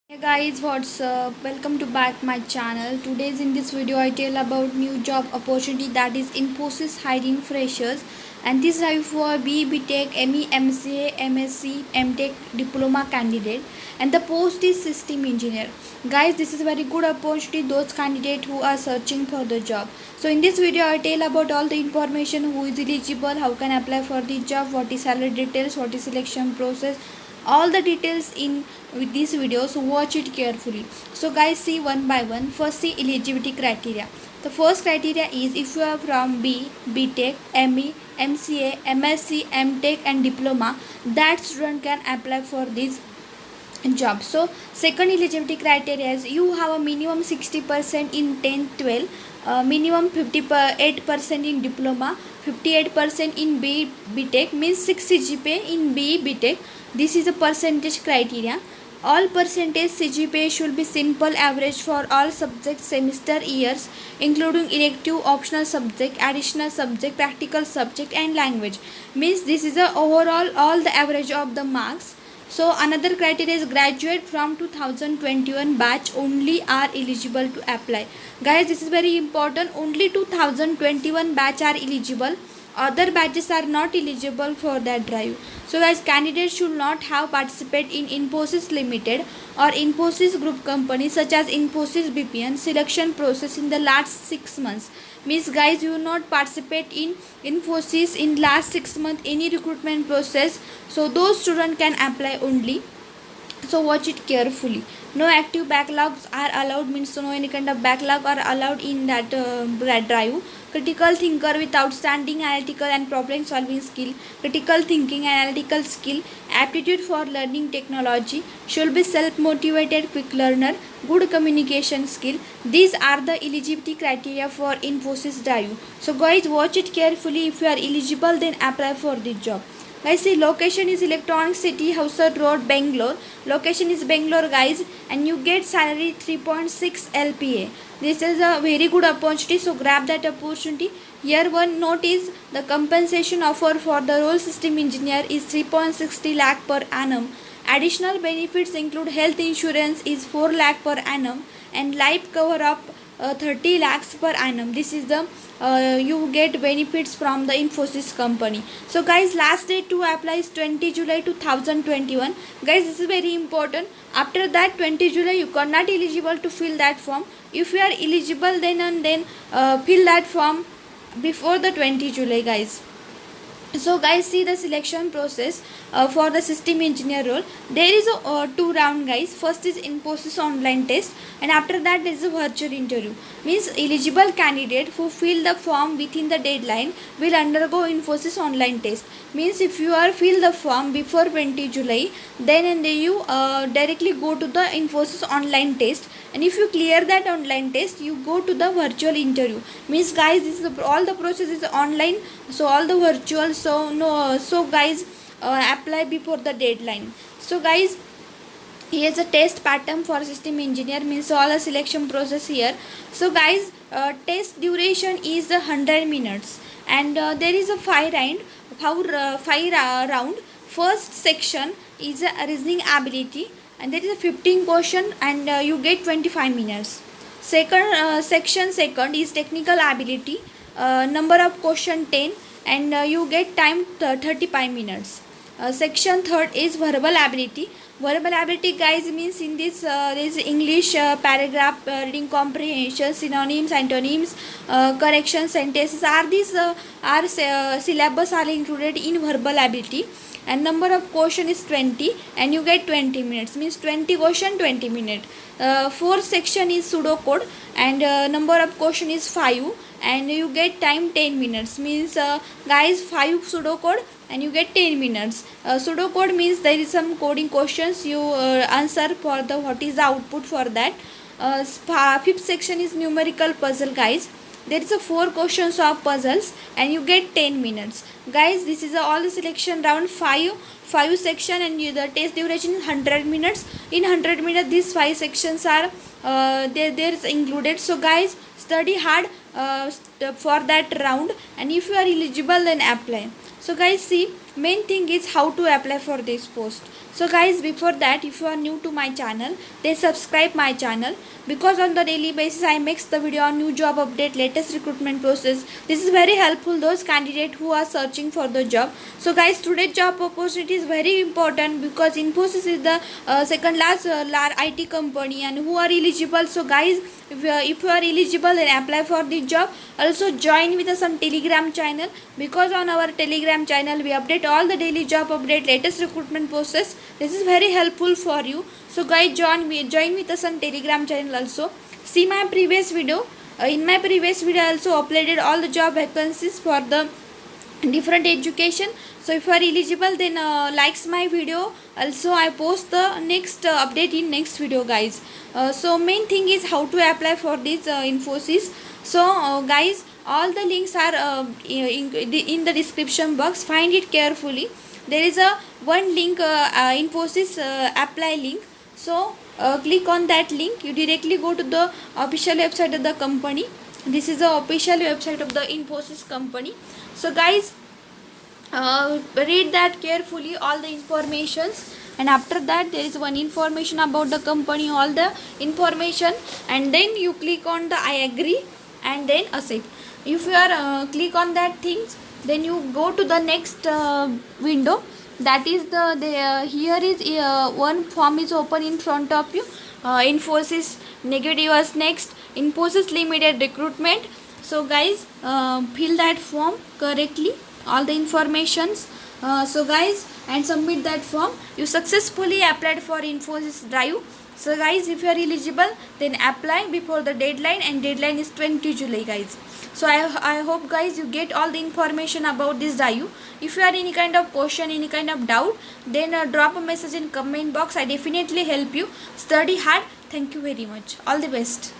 Hey guys, what's up? Welcome to back my channel. Today's in this video I tell about new job opportunity that is Infosys hiring freshers, and this is for BTech, ME, MCA, MSc, MTech diploma candidate, and the post is system engineer. Guys, this is a very good opportunity those candidates who are searching for the job. So in this video I tell about all the information, who is eligible, how can apply for the job, what is salary details, what is selection process, all the details in with this video, so watch it carefully. So guys, see one by one. First, see eligibility criteria. The first criteria is if you are from BTech, ME, MCA, MSc, MTech and diploma, that student can apply for this job. So second eligibility criteria is you have a minimum 60% in 10th 12, minimum 58% in diploma, 58% in BTech, means 6 CGPA in BTech. This is a percentage criteria. All percentage CGPA should be simple average for all subject semester years, including elective, optional subject, additional subject, practical subject and language. Means this is a overall all the average of the marks. So another criteria is graduate from 2021 batch only are eligible to apply. Guys, this is very important. Only 2021 batch are eligible. Other batches are not eligible for that drive. So guys, candidates should not have participated in Infosys Limited or Infosys Group companies such as Infosys BPN selection process in the last 6 months. Means guys, you not participate in Infosys in last 6 months any recruitment process. So those students can apply only. So watch it carefully. No active backlogs are allowed, means no any kind of backlog are allowed in that drive. Critical thinker with outstanding analytical and problem solving skill, critical thinking and analytical skill, aptitude for learning technology, should be self motivated quick learner, good communication skill. These are the eligibility criteria for Infosys drive. So guys, watch it carefully. If you are eligible, then apply for the job. Guys, see, location is Electronic City, Houser Road, Bangalore. Location is Bangalore, guys, and you get salary 3.6 LPA. This is a very good opportunity, so grab that opportunity. Here one note is the compensation offer for the role system engineer is 3.60 lakh per annum. Additional benefits include health insurance is 4 lakh per annum and life cover up 30 lakhs per annum. This is the you get benefits from the Infosys company. So guys, last date to apply is 20 July 2021. Guys, this is very important. After that 20 July you are not eligible to fill that form. If you are eligible, then fill that form before the 20 July, guys. So guys, see the selection process for the system engineer role. There is a 2 round, guys. First is Infosys online test, and after that there is a virtual interview. Means eligible candidate who fill the form within the deadline will undergo Infosys online test. Means if you are fill the form before 20 July, then you directly go to the Infosys online test, and if you clear that online test, you go to the virtual interview. Means guys, this is all the process is online, so all the virtual. So no, so guys, apply before the deadline. So guys, here's a test pattern for system engineer, means all the selection process here. So guys, test duration is 100 minutes, and there is a 5 round. First section is a reasoning ability, and there is a 15 question, and you get 25 minutes. Second second is technical ability, number of question 10, and you get time 35 minutes. Section third is verbal ability. Verbal ability, guys, means in this there is English paragraph, reading comprehension, synonyms, antonyms, correction sentences are these syllabus are included in verbal ability. And number of question is 20, and you get 20 minutes, means 20 question 20 minutes. Fourth section is pseudo code, and number of question is 5, and you get time 10 minutes. Means guys, 5 pseudo code and you get 10 minutes. Pseudo code means there is some coding questions you answer for the what is the output for that. Fifth section is numerical puzzle, guys. There is a 4 questions of puzzles, and you get 10 minutes. Guys, this is all the selection round, 5 section, and the test duration is 100 minutes. In 100 minutes these 5 sections are there is included. So guys, study hard for that round, and if you are eligible, then apply. So guys, see, main thing is how to apply for this post. So guys, before that, if you are new to my channel, then subscribe my channel, because on the daily basis I makes the video on new job update, latest recruitment process. This is very helpful those candidates who are searching for the job. So guys, today's job opportunity is very important because Infosys is the second large IT company and who are eligible. So guys, if you are eligible, then apply for the job. Also join with us on Telegram channel, because on our Telegram channel we update all the daily job update, latest recruitment process. This is very helpful for you. So guys, join with us on Telegram channel also. See my previous video. In my previous video I also uploaded all the job vacancies for the different education. So if you are eligible, then likes my video. Also I post the next update in next video, guys. So main thing is how to apply for this Infosys. So guys, all the links are in the description box. Find it carefully. There is a one link, Infosys apply link. So click on that link. You directly go to the official website of the company. This is the official website of the Infosys company. So guys, read that carefully, all the informations, and after that there is one information about the company, all the information, and then you click on the I agree and then accept. If you are click on that things, then you go to the next window. That is here is one form is open in front of you. Infosys negative was next, Infosys limited recruitment. So guys, fill that form correctly, all the informations. So guys, and submit that form. You successfully applied for Infosys Drive. So guys, if you are eligible, then apply before the deadline, and deadline is 20 July, guys. So I hope guys you get all the information about this Drive. If you are any kind of question, any kind of doubt, then drop a message in comment box. I definitely help you. Study hard. Thank you very much. All the best.